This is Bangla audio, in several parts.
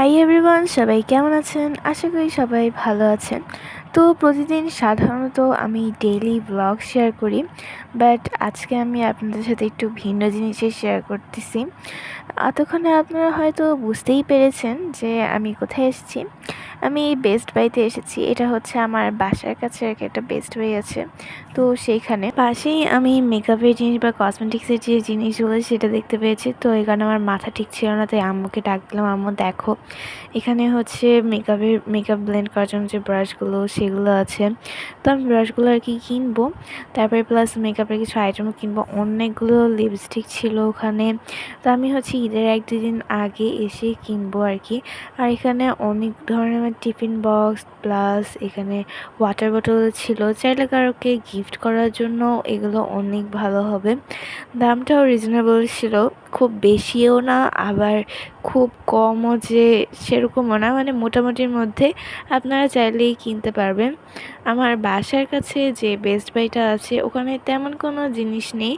হাই এভরিওয়ান, সবাই কেমন আছেন? আশা করি সবাই ভালো আছেন। তো প্রতিদিন সাধারণত আমি ডেইলি ব্লগ শেয়ার করি, বাট আজকে আমি আপনাদের সাথে একটু ভিন্ন জিনিসে শেয়ার করতেছি। এতক্ষণে আপনারা হয়তো বুঝতেই পেরেছেন যে আমি কোথায় এসেছি। আমি বেস্ট বাইতে এসেছি। এটা হচ্ছে আমার বাসার কাছে আর কি একটা বেস্ট বাই আছে। তো সেইখানে পাশেই আমি মেকআপের জিনিস বা কসমেটিক্সের যে জিনিসগুলো সেটা দেখতে পেয়েছি। তো এই কারণে আমার মাথা ঠিক ছিল না, তাই আম্মুকে ডাক দিলাম, আম্মু দেখো এখানে হচ্ছে মেকআপ ব্লেন্ড করার জন্য যে ব্রাশগুলো সেগুলো আছে। তো আমি ব্রাশগুলো আর কি কিনবো, তারপরে প্লাস মেকআপের কিছু আইটেমও কিনবো। অনেকগুলো লিপস্টিক ছিল ওখানে। তো আমি হচ্ছে ঈদের 1-2 দিন আগে এসে কিনবো আর কি। আর এখানে অনেক ধরনের টিফিন বক্স প্লাস এখানে ওয়াটার বোতল ছিল, চাইলে কারোকে গিফট করার জন্য এগুলো অনেক ভালো হবে। দামটাও রিজনেবল ছিল, খুব বেশিও না আবার খুব কমও যে সেরকমও না, মানে মোটামুটির মধ্যে আপনারা চাইলেই কিনতে পারবেন। আমার বাসার কাছে যে বেস্ট বাইটা আছে ওখানে তেমন কোনো জিনিস নেই,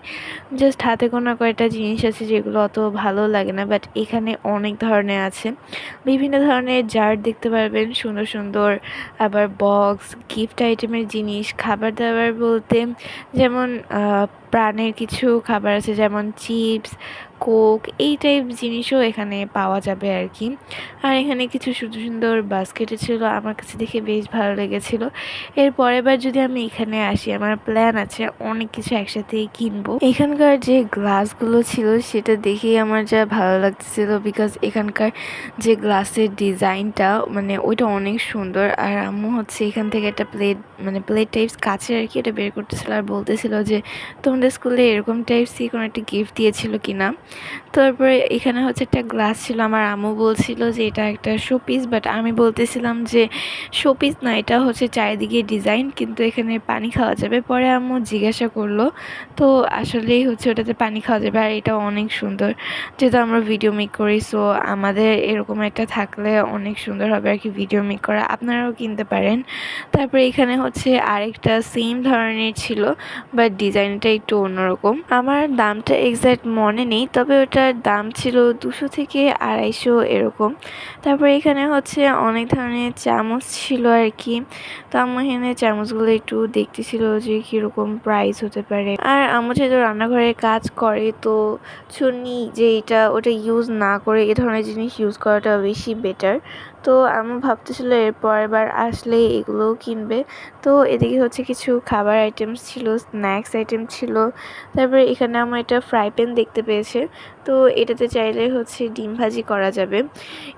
জাস্ট হাতে গোনা কয়েকটা জিনিস আছে যেগুলো অত ভালো লাগে না, বাট এখানে অনেক ধরনের আছে। বিভিন্ন ধরনের জার দেখতে পারবেন সুন্দর সুন্দর, আবার বক্স, গিফট আইটেমের জিনিস, খাবার দাবার বলতে যেমন প্রাণের কিছু খাবার আছে, যেমন চিপস, কোক, এই টাইপ জিনিসও এখানে পাওয়া যাবে আর কি। আর এখানে কিছু সুন্দর সুন্দর বাস্কেটে ছিল, আমার কাছে দেখে বেশ ভালো লেগেছিল। এর পরের বার যদি আমি এখানে আসি আমার প্ল্যান আছে অনেক কিছু একসাথেই কিনবো। এখানকার যে গ্লাসগুলো ছিল সেটা দেখেই আমার যা ভালো লাগতেছিল, বিকজ এখানকার যে গ্লাসের ডিজাইনটা মানে ওইটা অনেক সুন্দর। আর আম্মু হচ্ছে এখান থেকে একটা প্লেট টাইপস কাছের আর কি এটা বের করতেছিল আর বলতেছিল যে তোমাদের স্কুলে এরকম টাইপসই কোনো একটা গিফট দিয়েছিল কিনা। তারপরে এখানে হচ্ছে একটা গ্লাস ছিল, আমার আম্মু বলছিল যে এটা একটা শোপিস, বাট আমি বলতেছিলাম যে শোপিস না, এটা হচ্ছে চারিদিকে ডিজাইন, কিন্তু এখানে পানি খাওয়া যাবে। পরে আম্মু জিজ্ঞাসা করলো, তো আসলেই হচ্ছে ওটাতে পানি খাওয়া যাবে। আর এটা অনেক সুন্দর, যেহেতু আমরা ভিডিও মেক করি, সো আমাদের এরকম একটা থাকলে অনেক সুন্দর হবে আর কি ভিডিও মেক করা। আপনারাও কিনতে পারেন। তারপরে এখানে হচ্ছে আরেকটা সেম ধরনের ছিল, বাট ডিজাইনটা একটু অন্যরকম। আমার দামটা এক্স্যাক্ট মনে নেই, তবে ওটার দাম ছিল 200 থেকে 250 এরকম। তারপরে এখানে হচ্ছে অনেক ধরনের চামচ ছিল আর কি। তো আম্মু এখানে চামচগুলো একটু দেখতেছিল যে কীরকম প্রাইস হতে পারে। আর আম্মু যেহেতু রান্নাঘরে কাজ করে, তো ছুরি যে এটা ওটা ইউজ না করে এ ধরনের জিনিস ইউজ করাটা বেশি বেটার। তো আমি ভাবতেছিল এর পরের বার আসলে এগুলোও কিনবে। তো এদিকে হচ্ছে কিছু খাবার আইটেমস ছিল, স্ন্যাক্স আইটেম ছিল। তারপরে এখানে আমার একটা ফ্রাই প্যান দেখতে পেয়েছে, তো এটাতে চাইলে হচ্ছে ডিম ভাজি করা যাবে।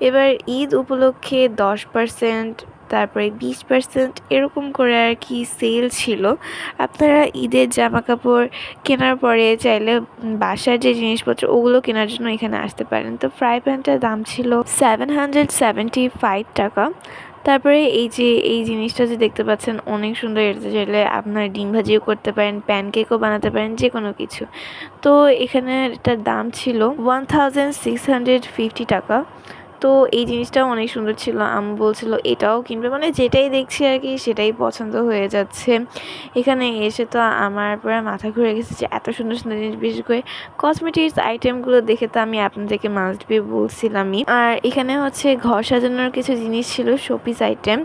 এবার ঈদ উপলক্ষে 10%, তারপরে 20% এরকম করে আর কি সেল ছিল। আপনারা ঈদের জামা কাপড় কেনার পরে চাইলে বাসার যে জিনিসপত্র ওগুলো কেনার জন্য এখানে আসতে পারেন। তো ফ্রাই প্যানটার দাম ছিল 775 টাকা। তারপরে এই জিনিসটা যে দেখতে পাচ্ছেন অনেক সুন্দর, এটাতে চাইলে আপনার ডিম ভাজিও করতে পারেন, প্যানকেকও বানাতে পারেন, যে কোনো কিছু। তো এখানে এটার দাম ছিল 1650 টাকা। তো এই জিনিসটাও অনেক সুন্দর ছিল, আম্মু বলছিল এটাও কিনবে, মানে যেটাই দেখছি আর কি সেটাই পছন্দ হয়ে যাচ্ছে। এখানে এসে তো আমার পুরো মাথা ঘুরে গেছে যে এত সুন্দর সুন্দর জিনিস, বিশেষ করে কসমেটিক্স আইটেমগুলো দেখে তো আমি আপনাদেরকে মাস্ট বি বলছিলামই। আর এখানে হচ্ছে ঘর সাজানোর কিছু জিনিস ছিল, শোপিস আইটেম।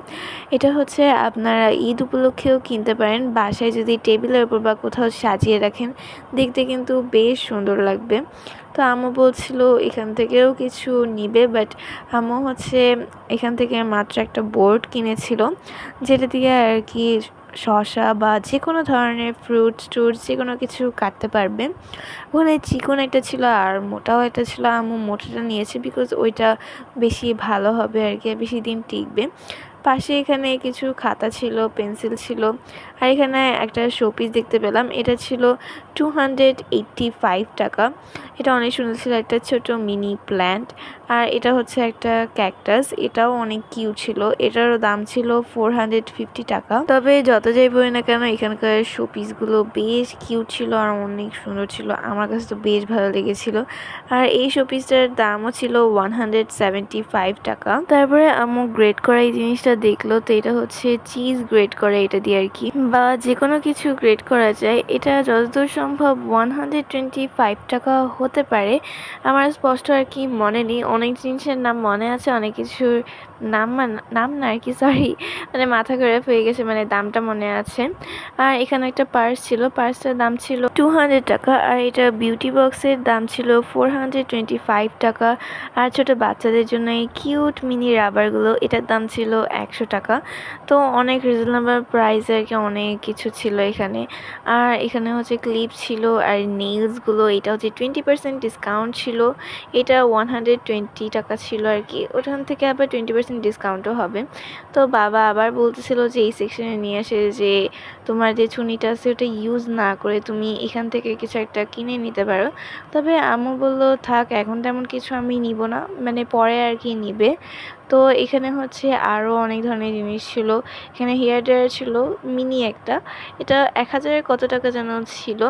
এটা হচ্ছে আপনারা ঈদ উপলক্ষেও কিনতে পারেন, বাসায় যদি টেবিলের উপর বা কোথাও সাজিয়ে রাখেন দেখতে কিন্তু বেশ সুন্দর লাগবে। তো আম্মু বলছিল এখান থেকেও কিছু নিবে, বাট আম্মু হচ্ছে এখান থেকে মাত্র একটা বোর্ড কিনেছিল, যেটা দিয়ে আর কি শসা বা যে কোনো ধরনের ফ্রুটস যে কোনো কিছু কাটতে পারবে। ওখানে চিকন একটা ছিল আর মোটাও একটা ছিল, আম্মু মোটাটা নিয়েছে বিকজ ওইটা বেশি ভালো হবে আর কি, বেশি দিন টিকবে। পাশে এখানে কিছু খাতা ছিল, পেন্সিল ছিল। আর এখানে একটা শোপিস দেখতে পেলাম, এটা ছিল 285 টাকা। এটা অনেক সুন্দর ছিল, একটা ছোট মিনি প্ল্যান্ট। আর এটা হচ্ছে একটা ক্যাকটাস, এটাও অনেক কিউট ছিল, এটারও দাম ছিল 450 টাকা। তবে যত যাই বলি না কেন এখানকার শোপিসগুলো বেশ কিউট ছিল আর অনেক সুন্দর ছিল, আমার কাছে তো বেশ ভালো লেগেছিল। আর এই শোপিসটার দামও ছিল 175 টাকা। তারপরে আম্মু গ্রেড করা এই জিনিসটা এটা দেখলো, তো এটা হচ্ছে চিজ গ্রেট করে এটা দিয়ে আর কি, বা যে কোনো কিছু গ্রেট করা যায়। এটা যতদূর সম্ভব 125 টাকা হতে পারে, আমার স্পষ্ট আর কি মনে নেই। অনেক জিনিসের নাম মনে আছে, অনেক কিছুর নাম না আর কি, সরি, মানে মাথা খারাপ হয়ে গেছে, মানে দামটা মনে আছে। আর এখানে একটা পার্স ছিল, পার্সটার দাম ছিল 200 টাকা, আর এটা বিউটি বক্সের দাম ছিল 425 টাকা। আর ছোট বাচ্চাদের জন্য এই কিউট মিনি রাবারগুলো, এটার দাম ছিল 100 টাকা। তো অনেক রিজনেবল প্রাইস আর কি, অনেক কিছু ছিল এখানে। আর এখানে হচ্ছে ক্লিপ ছিল আর নেইলসগুলো, এটা হচ্ছে 20% ডিসকাউন্ট ছিল। এটা 120 টাকা ছিল আর কি, ওখান থেকে আবার 20% ডিসকাউন্টও হবে। তো বাবা আবার বলতেছিল যে এই সেকশনে নিয়ে আসে, যে তোমার যে চুনিটা আছে ওটা ইউজ না করে তুমি এখান থেকে কিছু একটা কিনে নিতে পারো। তবে আম্মু বললো থাক, এখন তেমন কিছু আমি নিব না, মানে পরে আর কি নিবে। তো এখানে হচ্ছে আরও অনেক ধরনের জিনিস ছিল। এখানে হেয়ার ড্রায়ার ছিল মিনি একটা, এটা 1000 কত টাকা যেন ছিল,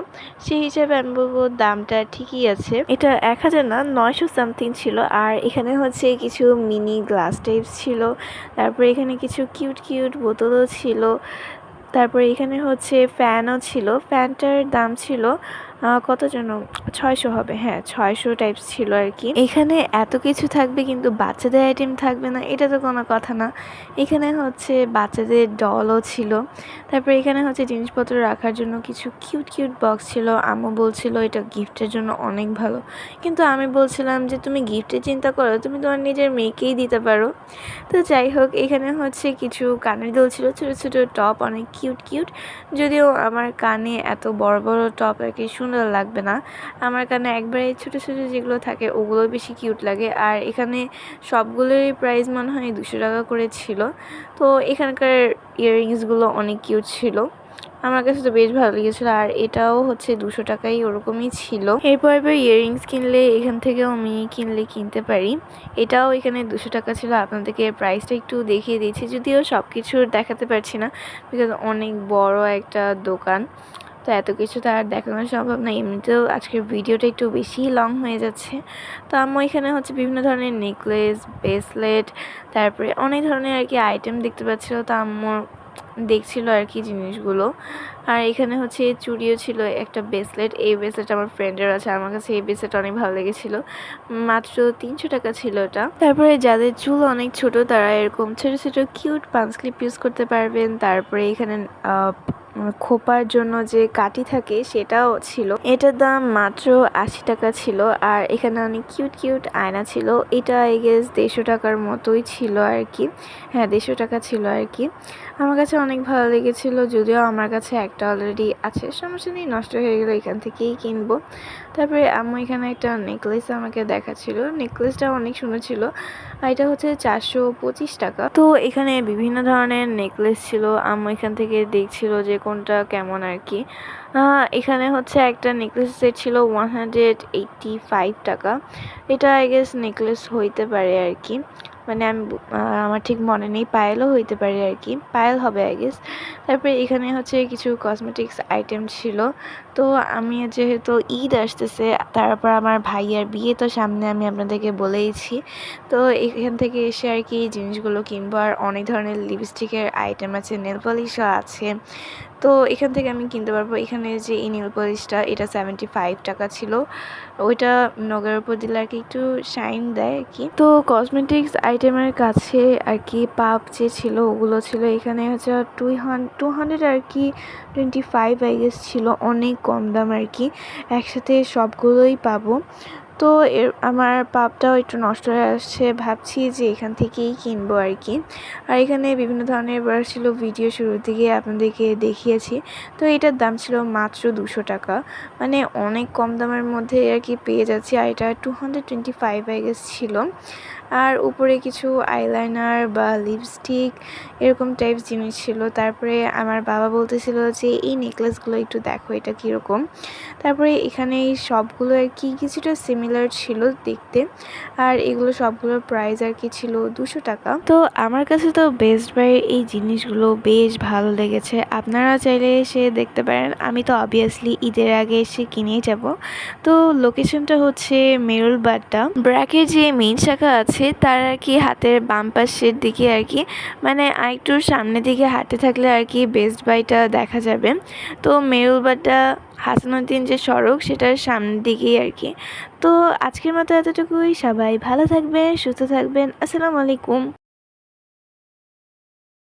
সেই হিসাবে আমি বলবো দামটা ঠিকই আছে। এটা 1000 না, 900 সামথিং ছিল। আর এখানে হচ্ছে কিছু মিনি গ্লাস টাইপস ছিল, তারপরে এখানে কিছু কিউট কিউট বোতলও ছিল। তারপরে এখানে হচ্ছে ফ্যানও ছিল, ফ্যানটার দাম ছিল কত যেন 600 হবে, হ্যাঁ 600 টাইপস ছিল আর কি। এখানে এত কিছু থাকবে কিন্তু বাচ্চাদের আইটেম থাকবে না, এটা তো কোনো কথা না। এখানে হচ্ছে বাচ্চাদের ডলও ছিল। তারপরে এখানে হচ্ছে জিনিসপত্র রাখার জন্য কিছু কিউট কিউট বক্স ছিল। আম্মু বলছিল এটা গিফটের জন্য অনেক ভালো, কিন্তু আমি বলছিলাম যে তুমি গিফটের চিন্তা করো, তুমি তোমার নিজের মেয়েকেই দিতে পারো। তো যাই হোক, এখানে হচ্ছে কিছু কানের দুল ছিল, ছোটো ছোটো টপ, অনেক কিউট কিউট। যদিও আমার কানে এত বড় বড় টপ আর কি সুন্দর লাগবে না, আমার কানে একবারে ছোটো ছোটো যেগুলো থাকে ওগুলো বেশি কিউট লাগে। আর এখানে সবগুলোরই প্রাইস মনে হয় 200 টাকা করে ছিল। তো এখানকার ইয়াররিংসগুলো অনেক কিউট ছিল, আমার কাছে তো বেশ ভালো লেগেছিলো। আর এটাও হচ্ছে 200 টাকাই ওরকমই ছিল। এরপর ইয়াররিংস কিনলে এখান থেকেও আমি কিনতে পারি, এটাও এখানে 200 টাকা ছিল। আপনাদেরকে প্রাইসটা একটু দেখিয়ে দিয়েছি, যদিও সব কিছু দেখাতে পারছি না, বিকজ অনেক বড় একটা দোকান, তো এত কিছু তো আর দেখানো সম্ভব না। এমনিতেও আজকের ভিডিওটা একটু বেশি লং হয়ে যাচ্ছে। তো আমি এখানে হচ্ছে বিভিন্ন ধরনের নেকলেস, ব্রেসলেট, তারপরে অনেক ধরনের আর কি আইটেম দেখতে পাচ্ছিল, তো আম্মু দেখছিল আর কি জিনিসগুলো। আর এখানে হচ্ছে চুড়িও ছিল, একটা ব্রেসলেট, এই ব্রেসলেট আমার ফ্রেন্ডের আছে, আমার কাছে এই ব্রেসলেট অনেক ভালো লেগেছিল, মাত্র 300 টাকা ছিল এটা। তারপরে যাদের চুল অনেক ছোট তারা এরকম ছোট ছোট কিউট পাঞ্চ ক্লিপ ইউজ করতে পারবেন। তারপরে এখানে খোপার জন্য যে কাঠি থাকে সেটাও ছিল, এটার দাম মাত্র 80 টাকা ছিল। আর এখানে অনেক কিউট কিউট আয়না ছিল, এটা আই গেস 150 টাকার মতোই ছিল আর কি, হ্যাঁ 150 টাকা ছিল আর কি। আমার কাছে অনেক ভালো লেগেছিল, যদিও আমার কাছে একটা অলরেডি আছে, সমস্যা নেই, নষ্ট হয়ে গেলে এখান থেকেই কিনবো। তারপরে আম্মু এখানে একটা নেকলেস আমাকে দেখাচ্ছিল, নেকলেসটা অনেক সুন্দর ছিল, আর এটা হচ্ছে 425 টাকা। তো এখানে বিভিন্ন ধরনের নেকলেস ছিল, আম্মু এখান থেকে দেখছিল যে কোনটা কেমন আর কি। এখানে হচ্ছে একটা নেকলেস সেট ছিল 185 টাকা, এটা আই গেস নেকলেস হইতে পারে আর কি, মানে আমার ঠিক মনে নেই, পায়েলও হইতে পারে আর কি, পায়েল হবে আই গেস। তারপরে এখানে হচ্ছে কিছু কসমেটিক্স আইটেম ছিল। তো আমি যেহেতু ঈদ আসতেছে, তারপর আমার ভাইয়ার বিয়ে তো সামনে, আমি আপনাদেরকে বলেইছি, তো এখান থেকে এসে আর কি জিনিসগুলো কিনবো। আর অনেক ধরনের লিপস্টিকের আইটেম আছে, নেল পলিশও আছে, তো এখান থেকে আমি কিনতে পারবো। এখানে যে এই নেল পলিশটা, এটা 75 টাকা ছিল, ওইটা নগের উপর দিলে আর কি একটু শাইন দেয় আর কি। তো কসমেটিক্স আইটেমের কাছে আর কি পাপ যে ছিল ওগুলো ছিল, এখানে হচ্ছে 200 আর কি 25 আই গেস ছিল, অনেক কম দাম আর কি, একসাথে সবগুলোই পাবো। তো আমার পাপটাও একটু নষ্ট হয়ে আসছে, ভাবছি যে এখান থেকেই কিনবো আর কি। আর এখানে বিভিন্ন ধরনের ব্রাশ ছিল, ভিডিও শুরুর দিকে আপনাদেরকে দেখিয়েছি। তো এটার দাম ছিল মাত্র 200 টাকা, মানে অনেক কম দামের মধ্যে আর কি পেয়ে যাচ্ছি। আর এটা 225 আই গেস ছিল। আর উপরে কিছু আইলাইনার বা লিপস্টিক এরকম টাইপ জিনিস ছিল। তারপরে আমার বাবা বলতেছিল যে এই নেকলেসগুলো একটু দেখো এটা কীরকম। তারপরে এখানে এই সবগুলো আর কি কিছুটা সিমিলার ছিল দেখতে, আর এগুলো সবগুলোর প্রাইস আর কি ছিল 200 টাকা। তো আমার কাছে তো বেস্ট বাইয়ের এই জিনিসগুলো বেশ ভালো লেগেছে, আপনারা চাইলে এসে দেখতে পারেন। আমি তো অবভিয়াসলি ঈদের আগে এসে কিনেই যাব। তো লোকেশনটা হচ্ছে মেরুল বাড্ডা, ব্র্যাকের যে মেইন শাখা আছে যাচ্ছে তার আর কি হাতের বাম পাশের দিকে আর কি মানে আরেকটু সামনের দিকে হাঁটতে থাকলে আর কি বেস্ট বাইটা দেখা যাবে। তো মেরুলবাড্ডা হাসানুদ্দিন যে সড়ক সেটার সামনের দিকেই আর কি। তো আজকের মতো এতটুকুই। সবাই ভালো থাকবেন, সুস্থ থাকবেন। আসসালামু আলাইকুম।